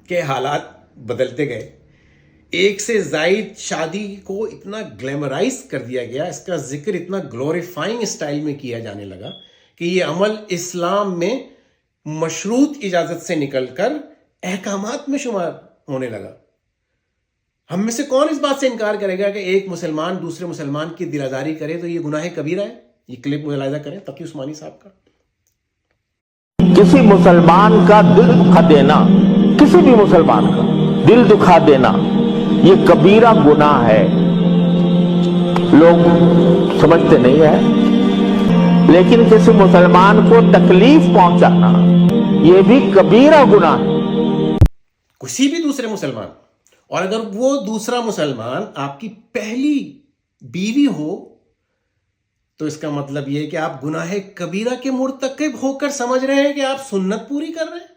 کہ حالات بدلتے گئے. ایک سے زائد شادی کو اتنا گلیمرائز کر دیا گیا, اس کا ذکر اتنا گلوریفائنگ اسٹائل میں کیا جانے لگا کہ یہ عمل اسلام میں مشروط اجازت سے نکل کر احکامات میں شمار ہونے لگا. ہم میں سے کون اس بات سے انکار کرے گا کہ ایک مسلمان دوسرے مسلمان کی دل آزاری کرے تو یہ گناہ کبیرہ ہے؟ یہ کلپ ملاحظہ کریں تقی عثمانی صاحب کا. کسی مسلمان کا دل دکھا دینا, کسی بھی مسلمان کا دل دکھا دینا یہ کبیرہ گناہ ہے. لوگ سمجھتے نہیں ہیں, لیکن کسی مسلمان کو تکلیف پہنچانا یہ بھی کبیرہ گناہ ہے. کسی بھی دوسرے مسلمان, اور اگر وہ دوسرا مسلمان آپ کی پہلی بیوی ہو تو اس کا مطلب یہ ہے کہ آپ گناہ کبیرہ کے مرتکب ہو کر سمجھ رہے ہیں کہ آپ سنت پوری کر رہے ہیں.